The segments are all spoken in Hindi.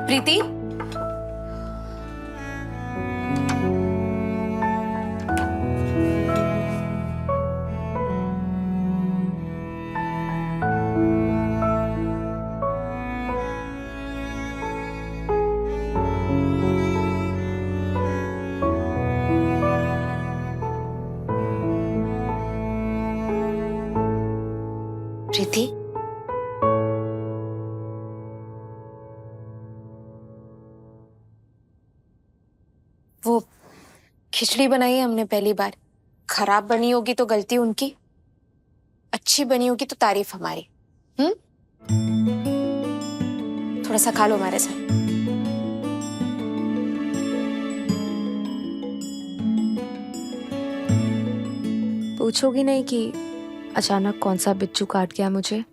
प्रीति, प्रीति, वो खिचड़ी बनाई है हमने पहली बार। खराब बनी होगी तो गलती उनकी, अच्छी बनी होगी तो तारीफ हमारी। थोड़ा सा खा लो हमारे साथ। पूछोगी नहीं कि अचानक कौन सा बिच्छू काट गया मुझे?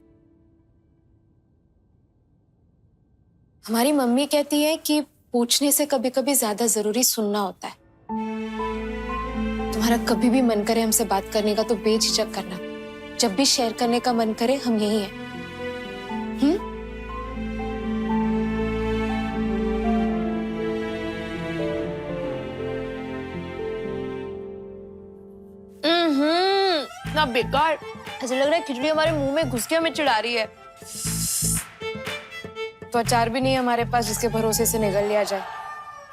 हमारी मम्मी कहती है कि पूछने से कभी कभी ज्यादा जरूरी सुनना होता है। तुम्हारा कभी भी मन करे हमसे बात करने का तो बेझिझक करना। जब भी शेयर करने का मन करे हम यही हैं। ना बेकार, ऐसा लग रहा है खिचड़ी हमारे मुंह में घुस के हमें चिढ़ा रही है। तो अचार भी नहीं है हमारे पास जिसके भरोसे से निगल लिया जाए।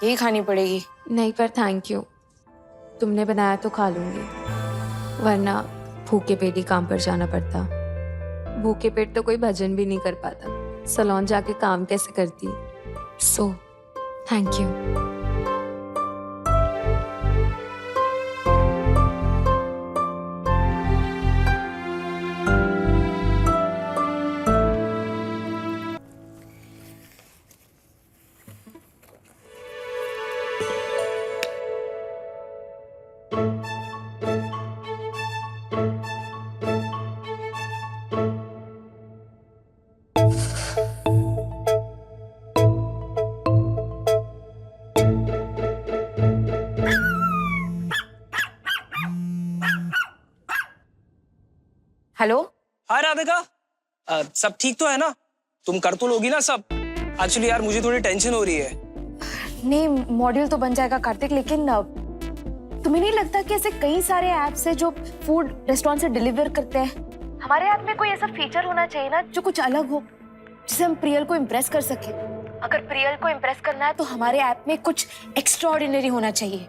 यही खानी पड़ेगी। नहीं, पर थैंक यू। तुमने बनाया तो खा लूंगी, वरना भूखे पेट ही काम पर जाना पड़ता। भूखे पेट तो कोई भजन भी नहीं कर पाता, सलोन जाके काम कैसे करती। So thank you. हेलो, हाय राधिका, सब ठीक तो है ना? तुम कर तो लोगी ना सब? एक्चुअली यार मुझे थोड़ी टेंशन हो रही है। नहीं मॉड्यूल तो बन जाएगा कार्तिक, लेकिन तुम्हें नहीं लगता कि ऐसे कई सारे ऐप्स है जो फूड रेस्टोरेंट से डिलीवर करते हैं? हमारे ऐप में कोई ऐसा फीचर होना चाहिए ना जो कुछ अलग हो, जिससे हम प्रियल को इम्प्रेस कर सके। अगर प्रियल को इम्प्रेस करना है तो हमारे ऐप में कुछ एक्स्ट्राऑर्डिनरी होना चाहिए।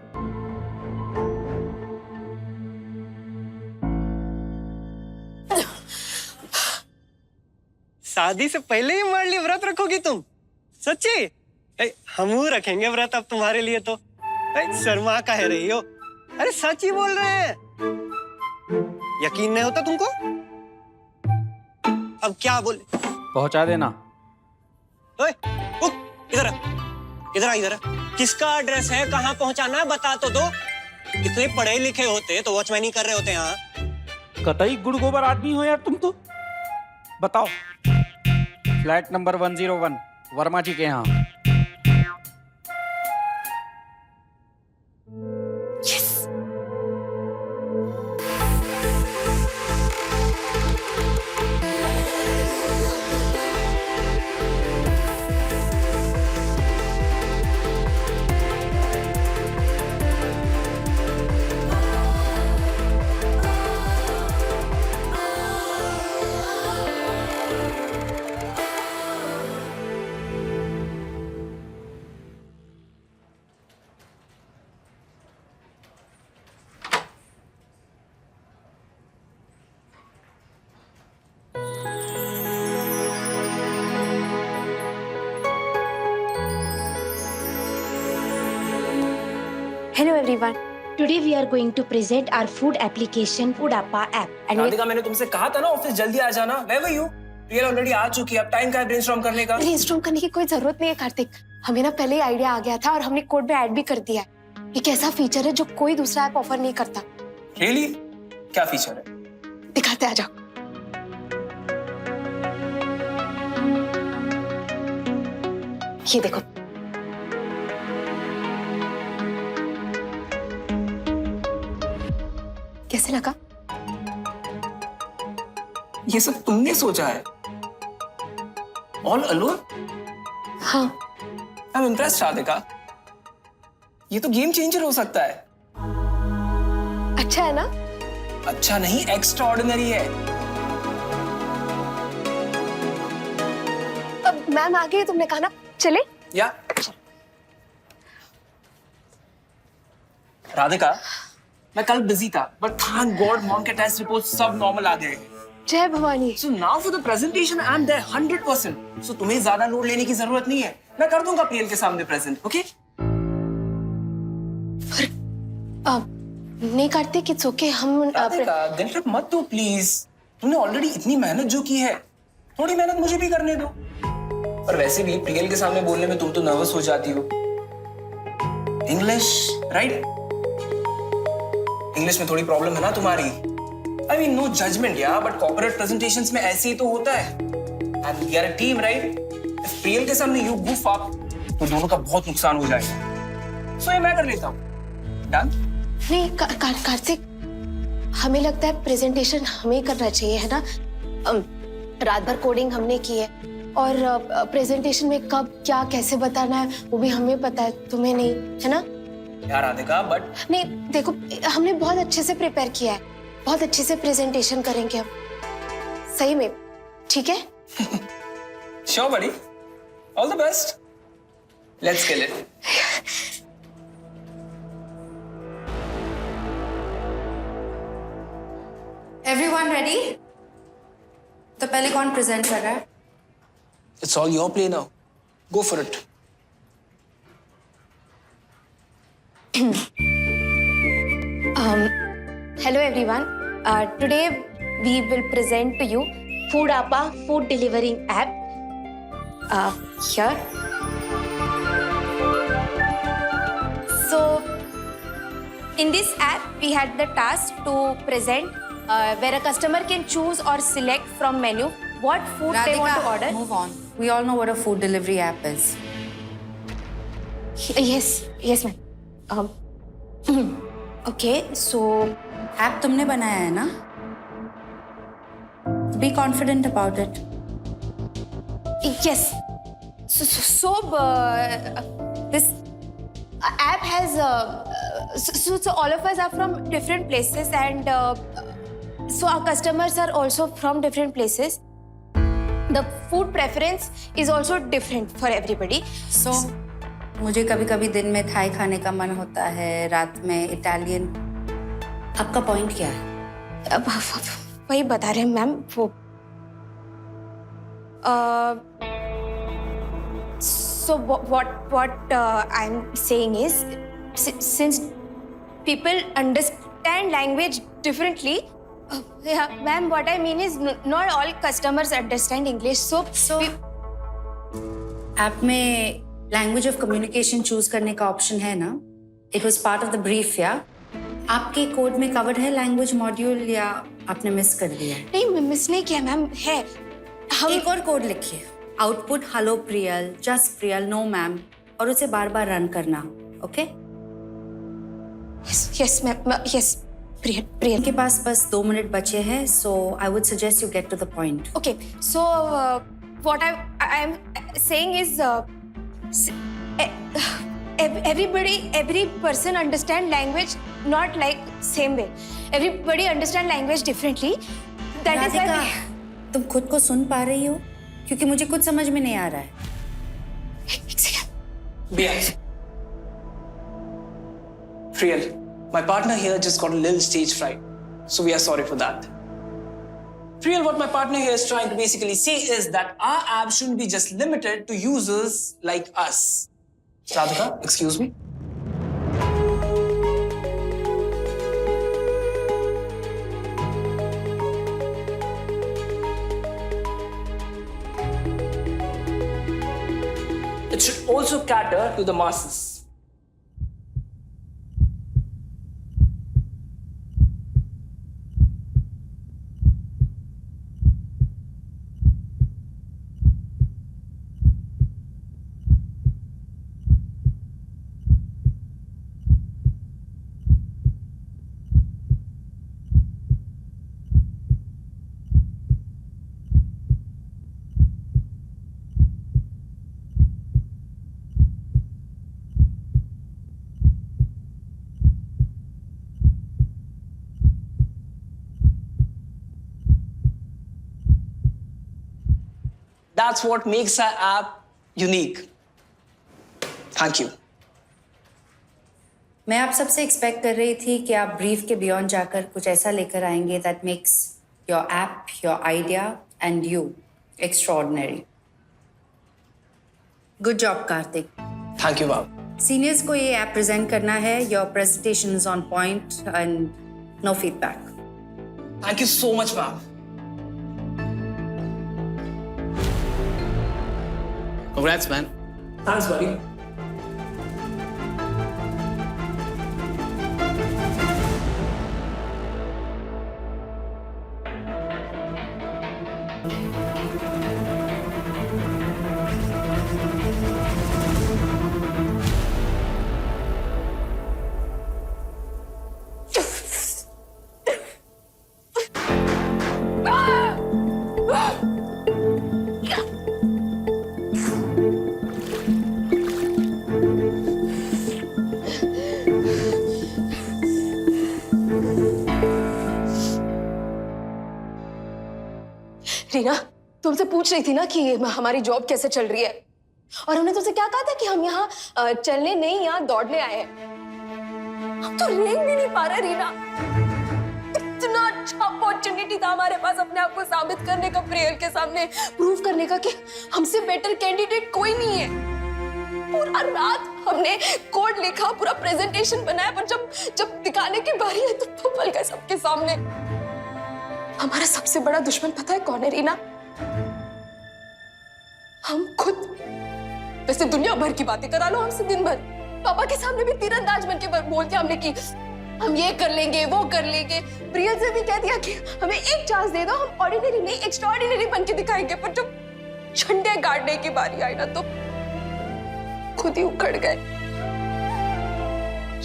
शादी से पहले ही हमारे लिए व्रत रखोगी तुम? सच्ची? हम रखेंगे व्रत अब तुम्हारे लिए तो। शर्मा कह रही हो? अरे सच ही बोल रहे हैं। यकीन नहीं होता तुमको? अब क्या बोले? पहुंचा देना। ओए, इधर आ, इधर आ, इधर आ। किसका एड्रेस है, कहाँ पहुंचाना है बता तो दो। इतने पढ़े लिखे होते तो वॉचमैनी कर रहे होते यहाँ। कतई गुड़ गोबर आदमी हो यार तुम तो। बताओ। फ्लैट नंबर 101 वर्मा जी के यहाँ। Hello everyone. Today we are going to present our food application Foodappa app. And Radhika मैंने तुमसे कहा था ना ऑफिस जल्दी आ जाना। Where were you? Priyal already आ चुकी है, अब टाइम का है ब्रेनस्टॉर्म करने का। ब्रेनस्टॉर्म करने की कोई जरूरत नहीं है कार्तिक। हमें ना पहले ही आइडिया आ गया था और हमने कोड में ऐड भी कर दिया है। एक ऐसा फीचर है जो कोई दूसरा ऐप ऑफर नहीं करता। Really? क्या फीचर है? दिखाते, आ जाओ। ये देखो, कैसे लगा? ये सब तुमने सोचा है? All alone? हाँ, आई एम इम्प्रेस्ड राधिका, ये तो गेम चेंजर हो सकता है। अच्छा है ना? अच्छा नहीं, एक्स्ट्रा ऑर्डिनरी है। अब मैम आ गई, तुमने कहा ना चले। या राधिका, मैं कल बिजी था, बट थैंक गॉड मॉम के टेस्ट रिपोर्ट सब नॉर्मल आ गए। जय Bhavani. So now for the presentation I am there 100%। सो तुम्हें ज्यादा लोड लेने की जरूरत नहीं है, मैं कर दूंगा प्रियल के सामने प्रेजेंट, ओके? नहीं करते, किट्स ओके। हम राधिका, दिल रख मत दो प्लीज। तुमने ऑलरेडी इतनी मेहनत जो की है, थोड़ी मेहनत मुझे भी करने दो। और वैसे भी प्रियल के सामने बोलने में तुम तो नर्वस हो जाती हो। English, right? इंग्लिश में थोड़ी प्रॉब्लम है ना तुम्हारी। आई मीन नो जजमेंट यार, बट कॉर्पोरेट प्रेजेंटेशंस में ऐसे ही तो होता है। And we are a team, right? If Priyal के सामने यू goof up, तो दोनों का बहुत नुकसान हो जाएगा। सो ये मैं कर लेता हूँ। डन? नहीं कार्तिक, हमें लगता है प्रेजेंटेशन हमें करना चाहिए, है ना? रात भर कोडिंग हमने की है और प्रेजेंटेशन में कब क्या कैसे बताना है वो भी हमें पता है, तुम्हें नहीं, है ना? यार राधिका, बट नहीं देखो, हमने बहुत अच्छे से प्रिपेयर किया है, बहुत अच्छे से प्रेजेंटेशन करेंगे हम, सही में, ठीक है? Sure buddy, all the best, let's kill it. Everyone ready? तो पहले कौन प्रेजेंट कर रहा है? It's all your play now. Go for it. Hello everyone. Today we will present to you Food Appa food delivering app. here. So in this app we had the task to present where a customer can choose or select from menu what food they want to order. Move on. We all know what a food delivery app is. Yes ma'am. Okay, so app तुमने बनाया है ना? Be confident about it. yes. So this app has so all of us are from different places and so our customers are also from different places. The food preference is also different for everybody. So, मुझे कभी-कभी दिन में थाई खाने का मन होता है, रात में इटालियन। आपका पॉइंट क्या है? अब वही बता रहे हैं मैम, वो so what I'm saying is since people understand language differently, yeah, ma'am, what I mean is not all customers understand English, so app में लैंग्वेज ऑफ कम्युनिकेशन चूज करने का ऑप्शन है ना? It was part of the brief या? आपके कोड में कवर्ड है लैंग्वेज मॉड्यूल या आपने मिस कर दिया है? नहीं, मिस नहीं किया मैम, है। हम एक और कोड लिखिए, output hello Priyal, just Priyal, no ma'am, और उसे बार बार रन करना, okay? Yes ma'am, yes Priyal. इनके पास बस 2 मिनट बचे हैं, so I would suggest you get to the point. Okay, so what I'm saying is every person understand language not like same way. Everybody understand language differently. That is why Radhika, तुम खुद को सुन पा रही हो? क्योंकि मुझे कुछ समझ में नहीं आ रहा है। Priyal, my partner here just got a little stage fright, so we are sorry for that. Priyal, what my partner here is trying to basically say is that our app shouldn't be just limited to users like us. Radhika, excuse me. It should also cater to the masses. That's what makes our app unique. Thank you. मैं आप सबसे एक्सपेक्ट कर रही थी कि आप ब्रीफ के बियॉन्ड जाकर कुछ ऐसा लेकर आएंगे that makes your app, your idea and you extraordinary. Good job Kartik. Thank you, ma'am. Seniors को ये ऐप प्रेजेंट करना है. Your presentation is on point and no feedback. Thank you so much, ma'am. Congrats, man. Thanks, buddy. Reena, तुमसे पूछ रही थी ना कि हमारी जॉब कैसे चल रही है, और हमने तुमसे क्या कहा था कि हम यहाँ चलने नहीं, यहाँ दौड़ने आए हैं. हम तो रेंग भी नहीं पा रहे रीना. इतना अच्छा अपॉर्चुनिटी था हमारे पास अपने आप को साबित करने का, प्रियल के सामने प्रूव करने का कि हमसे बेटर कैंडिडेट कोई नहीं है. पूरा रात हमने कोड लिखा, पूरा प्रेजेंटेशन बनाया, पर जब दिखाने की बारी है तो पल गए सबके सामने. हमारा सबसे बड़ा दुश्मन पता है कौन है रीना? हम खुद. वैसे दुनिया भर की बातें करा लो हमसे दिन भर. पापा के सामने भी तीरंदाज बन के बोल दिया हमने कि हम ये कर लेंगे, वो कर लेंगे. प्रियल से भी कह दिया कि हमें एक चांस दे दो, हम ऑर्डिनरी नहीं एक्स्ट्राऑर्डिनरी बन के दिखाएंगे. पर जब झंडे गाड़ने की बारी आई ना तो खुद ही उखड़ गए.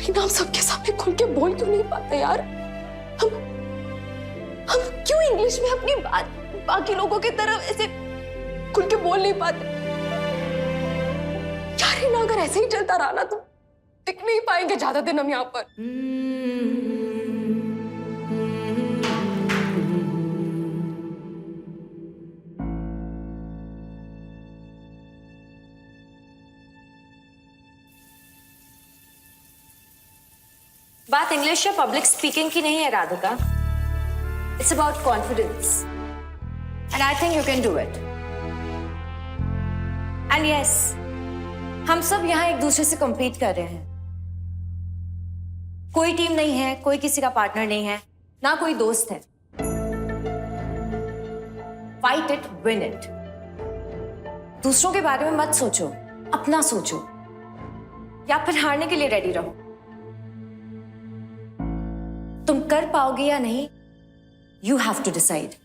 रीना, हम सबके सामने खुल के बोल क्यों नहीं पाते यार? हम क्यों इंग्लिश में अपनी बात बाकी लोगों की तरह ऐसे खुल के बोल नहीं पाते? यार रीना, अगर ऐसे ही चलता रहा ना तो टिक नहीं पाएंगे ज्यादा दिन हम यहाँ पर. बात इंग्लिश या पब्लिक स्पीकिंग की नहीं है Radhika. It's about confidence. And I think you can do it. And yes, हम सब यहाँ एक दूसरे से compete कर रहे हैं. कोई टीम नहीं है, कोई किसी का पार्टनर नहीं है, ना कोई दोस्त है. Fight it, win it. दूसरों के बारे में मत सोचो, अपना सोचो. या फिर हारने के लिए रेडी रहो. तुम कर पाओगे या नहीं, you have to decide.